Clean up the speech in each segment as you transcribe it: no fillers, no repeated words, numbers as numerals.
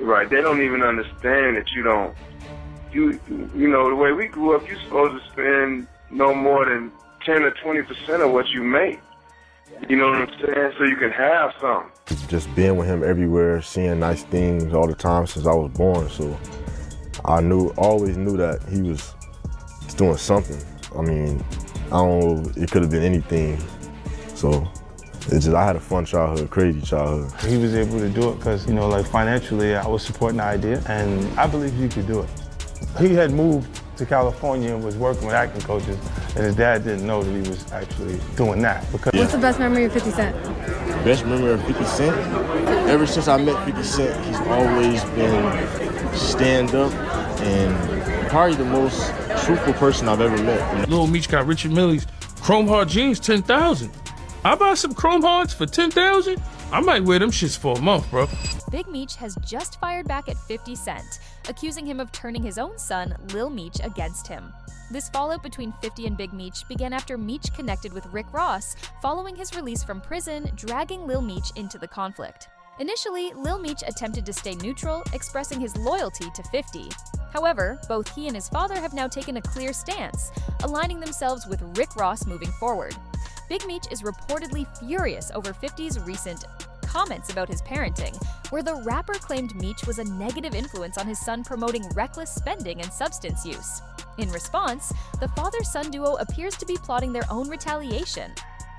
Right, they don't even understand that you know, the way we grew up, you're supposed to spend no more than 10 or 20% of what you make. You know what I'm saying? So you can have something. Just being with him everywhere, seeing nice things all the time since I was born. So I always knew that he was doing something. I mean, I don't know, it could have been anything. So I had a fun childhood, crazy childhood. He was able to do it because, you know, like financially, I was supporting the idea, and I believe he could do it. He had moved to California and was working with acting coaches, and his dad didn't know that he was actually doing that. What's the best memory of 50 Cent? Best memory of 50 Cent? Ever since I met 50 Cent, he's always been stand up and probably the most truthful person I've ever met. Lil Meech got Richard Millie's Chrome Hard jeans, 10,000. I buy some Chrome Hards for 10,000. I might wear them shits for a month, bro. Big Meech has just fired back at 50 Cent, accusing him of turning his own son, Lil Meech, against him. This fallout between 50 and Big Meech began after Meech connected with Rick Ross following his release from prison, dragging Lil Meech into the conflict. Initially, Lil Meech attempted to stay neutral, expressing his loyalty to 50. However, both he and his father have now taken a clear stance, aligning themselves with Rick Ross moving forward. Big Meech is reportedly furious over 50's recent comments about his parenting, where the rapper claimed Meech was a negative influence on his son, promoting reckless spending and substance use. In response, the father-son duo appears to be plotting their own retaliation.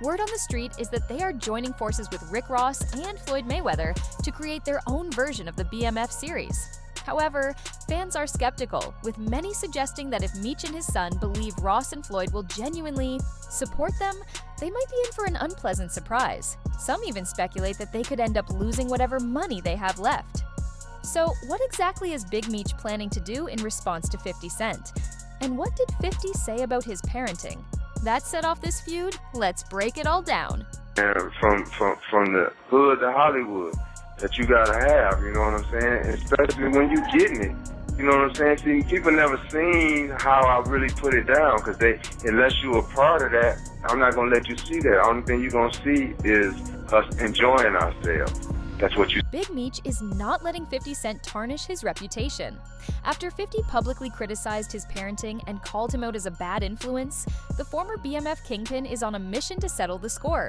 Word on the street is that they are joining forces with Rick Ross and Floyd Mayweather to create their own version of the BMF series. However, fans are skeptical, with many suggesting that if Meech and his son believe Ross and Floyd will genuinely support them, they might be in for an unpleasant surprise. Some even speculate that they could end up losing whatever money they have left. So, what exactly is Big Meech planning to do in response to 50 Cent? And what did 50 say about his parenting? That set off this feud? Let's break it all down. And from the hood to Hollywood, that you gotta have, you know what I'm saying? Especially when you getting it, you know what I'm saying? See, people never seen how I really put it down, because unless you a part of that, I'm not gonna let you see that. The only thing you're gonna see is us enjoying ourselves. That's what you. Big Meech is not letting 50 Cent tarnish his reputation. After 50 publicly criticized his parenting and called him out as a bad influence, the former BMF kingpin is on a mission to settle the score.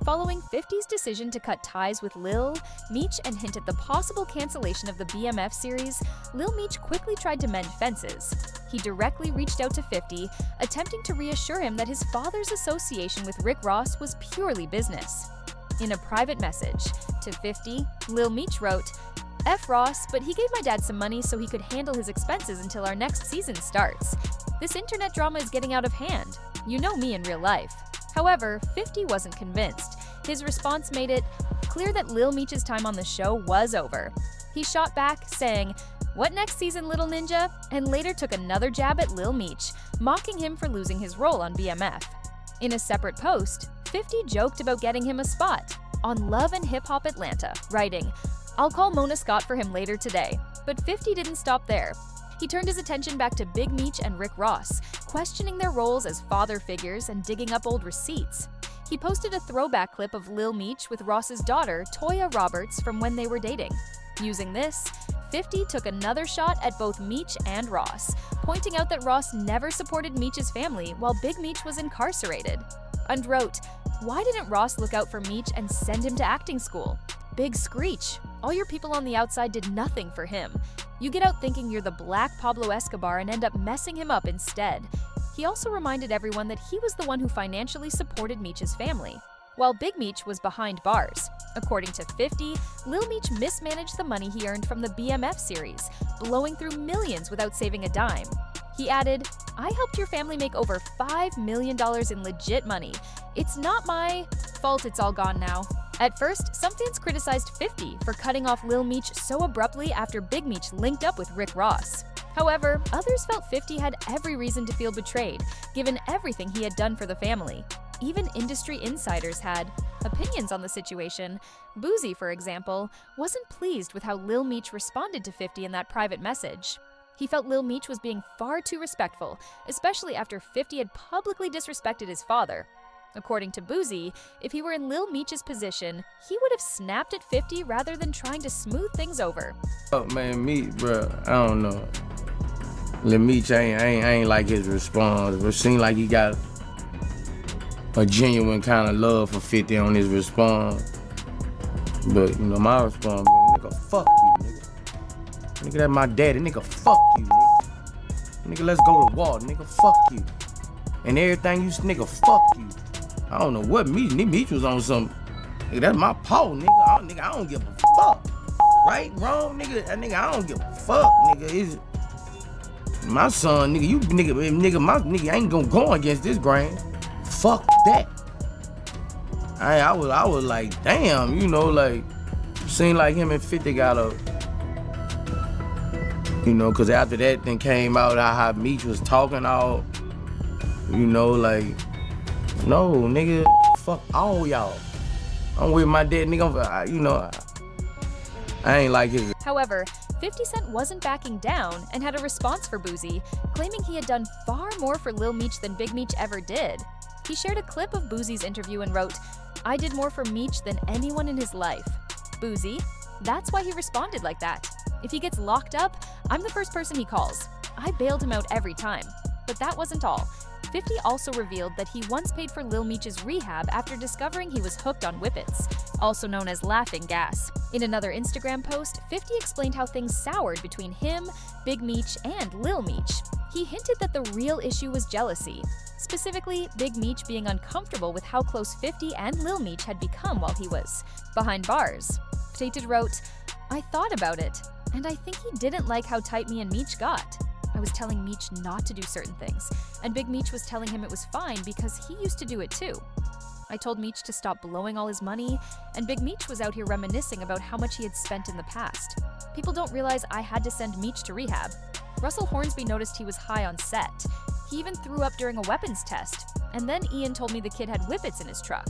Following 50's decision to cut ties with Lil Meech and hint at the possible cancellation of the BMF series, Lil Meech quickly tried to mend fences. He directly reached out to 50, attempting to reassure him that his father's association with Rick Ross was purely business. In a private message to 50, Lil Meech wrote, "F Ross, but he gave my dad some money so he could handle his expenses until our next season starts. This internet drama is getting out of hand. You know me in real life." However, 50 wasn't convinced. His response made it clear that Lil Meech's time on the show was over. He shot back, saying, "What next season, little ninja?" and later took another jab at Lil Meech, mocking him for losing his role on BMF. In a separate post, 50 joked about getting him a spot on Love and Hip Hop Atlanta, writing, "I'll call Mona Scott for him later today." But 50 didn't stop there. He turned his attention back to Big Meech and Rick Ross, questioning their roles as father figures and digging up old receipts. He posted a throwback clip of Lil Meech with Ross's daughter, Toya Roberts, from when they were dating. Using this, 50 took another shot at both Meech and Ross, pointing out that Ross never supported Meech's family while Big Meech was incarcerated, and wrote, "Why didn't Ross look out for Meech and send him to acting school? Big screech. All your people on the outside did nothing for him. You get out thinking you're the Black Pablo Escobar and end up messing him up instead." He also reminded everyone that he was the one who financially supported Meech's family, while Big Meech was behind bars. According to 50, Lil Meech mismanaged the money he earned from the BMF series, blowing through millions without saving a dime. He added, "I helped your family make over $5 million in legit money. It's not my fault it's all gone now." At first, some fans criticized 50 for cutting off Lil Meech so abruptly after Big Meech linked up with Rick Ross. However, others felt 50 had every reason to feel betrayed, given everything he had done for the family. Even industry insiders had opinions on the situation. Boozy, for example, wasn't pleased with how Lil Meech responded to 50 in that private message. He felt Lil Meech was being far too respectful, especially after 50 had publicly disrespected his father. According to Boozy, if he were in Lil Meech's position, he would have snapped at 50 rather than trying to smooth things over. Oh man, Meech, bro, I don't know. Lil Meech, I ain't like his response. It seemed like he got a genuine kind of love for 50 on his response. But, you know, my response, nigga, fuck you, nigga. Nigga, that's my daddy, nigga, fuck you, nigga. Nigga, let's go to war, nigga, fuck you. And everything you, nigga, fuck you. I don't know what Meech, Meech was on some, nigga, that's my paw, nigga. I don't give a fuck. Right, wrong, nigga, I don't give a fuck, nigga. It's my son, nigga, you, nigga, my nigga ain't gonna go against this grain. Fuck that. I was like, damn, you know, like, seemed like him and 50 got a, you know, cause after that thing came out, how Meech was talking all, you know, like, no, nigga, fuck all y'all. I'm with my dad, nigga, you know, I ain't like his. However, 50 Cent wasn't backing down and had a response for Boozy, claiming he had done far more for Lil Meech than Big Meech ever did. He shared a clip of Boozy's interview and wrote, "I did more for Meech than anyone in his life." Boozy, that's why he responded like that. If he gets locked up, I'm the first person he calls. I bailed him out every time. But that wasn't all. 50 also revealed that he once paid for Lil Meech's rehab after discovering he was hooked on whippets, also known as laughing gas. In another Instagram post, 50 explained how things soured between him, Big Meech, and Lil Meech. He hinted that the real issue was jealousy. Specifically, Big Meech being uncomfortable with how close 50 and Lil Meech had become while he was behind bars. Tated wrote, "I thought about it, and I think he didn't like how tight me and Meech got. I was telling Meech not to do certain things, and Big Meech was telling him it was fine because he used to do it too. I told Meech to stop blowing all his money, and Big Meech was out here reminiscing about how much he had spent in the past. People don't realize I had to send Meech to rehab. Russell Hornsby noticed he was high on set. He even threw up during a weapons test, and then Ian told me the kid had whippets in his truck.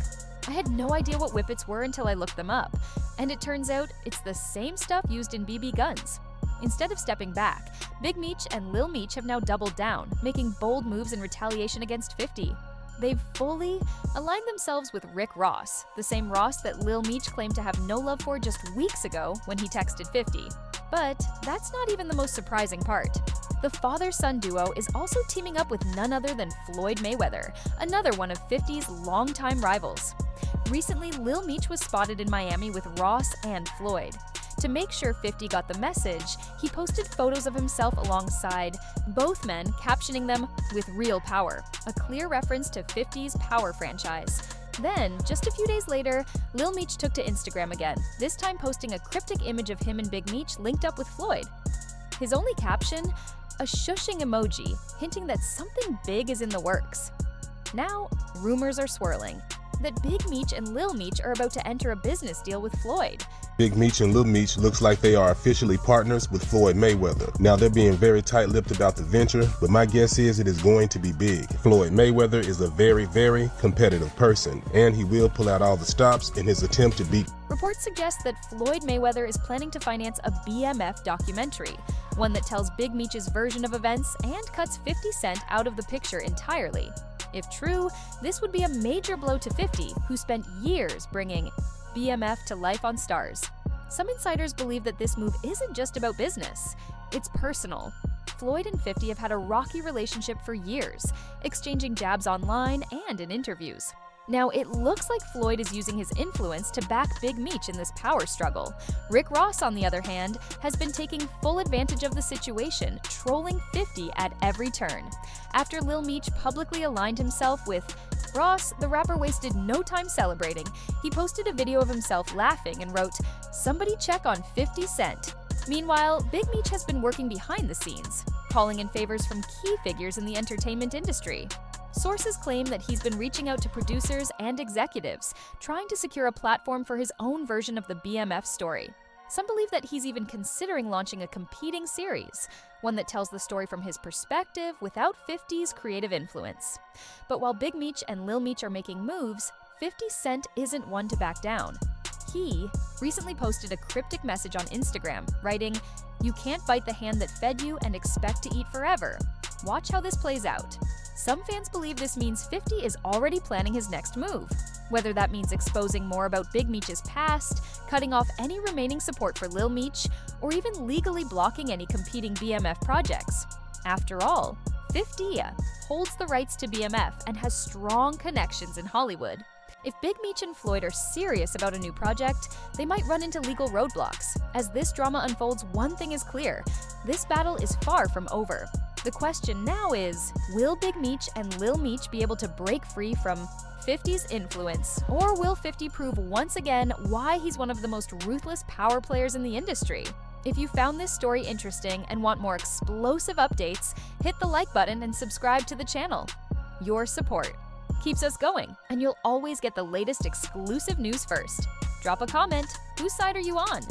I had no idea what whippets were until I looked them up, and it turns out it's the same stuff used in BB guns." Instead of stepping back, Big Meech and Lil Meech have now doubled down, making bold moves in retaliation against 50. They've fully aligned themselves with Rick Ross, the same Ross that Lil Meech claimed to have no love for just weeks ago when he texted 50. But that's not even the most surprising part. The father-son duo is also teaming up with none other than Floyd Mayweather, another one of 50's longtime rivals. Recently, Lil Meech was spotted in Miami with Ross and Floyd. To make sure 50 got the message, he posted photos of himself alongside both men, captioning them with real power, a clear reference to 50's Power franchise. Then, just a few days later, Lil Meech took to Instagram again, this time posting a cryptic image of him and Big Meech linked up with Floyd. His only caption? A shushing emoji, hinting that something big is in the works. Now, rumors are swirling that Big Meech and Lil Meech are about to enter a business deal with Floyd. Big Meech and Lil Meech looks like they are officially partners with Floyd Mayweather. Now they're being very tight-lipped about the venture, but my guess is it is going to be big. Floyd Mayweather is a very, very competitive person, and he will pull out all the stops in his attempt to beat. Reports suggest that Floyd Mayweather is planning to finance a BMF documentary, one that tells Big Meech's version of events and cuts 50 Cent out of the picture entirely. If true, this would be a major blow to 50, who spent years bringing BMF to life on Stars. Some insiders believe that this move isn't just about business, it's personal. Floyd and 50 have had a rocky relationship for years, exchanging jabs online and in interviews. Now, it looks like Floyd is using his influence to back Big Meech in this power struggle. Rick Ross, on the other hand, has been taking full advantage of the situation, trolling 50 at every turn. After Lil Meech publicly aligned himself with Ross, the rapper wasted no time celebrating. He posted a video of himself laughing and wrote, "Somebody check on 50 Cent." Meanwhile, Big Meech has been working behind the scenes, calling in favors from key figures in the entertainment industry. Sources claim that he's been reaching out to producers and executives, trying to secure a platform for his own version of the BMF story. Some believe that he's even considering launching a competing series, one that tells the story from his perspective without 50's creative influence. But while Big Meech and Lil Meech are making moves, 50 Cent isn't one to back down. He recently posted a cryptic message on Instagram, writing, "You can't bite the hand that fed you and expect to eat forever. Watch how this plays out." Some fans believe this means 50 is already planning his next move, whether that means exposing more about Big Meech's past, cutting off any remaining support for Lil Meech, or even legally blocking any competing BMF projects. After all, 50 holds the rights to BMF and has strong connections in Hollywood. If Big Meech and Floyd are serious about a new project, they might run into legal roadblocks. As this drama unfolds, one thing is clear: this battle is far from over. The question now is, will Big Meech and Lil Meech be able to break free from 50's influence, or will 50 prove once again why he's one of the most ruthless power players in the industry? If you found this story interesting and want more explosive updates, hit the like button and subscribe to the channel. Your support keeps us going, and you'll always get the latest exclusive news first. Drop a comment. Whose side are you on?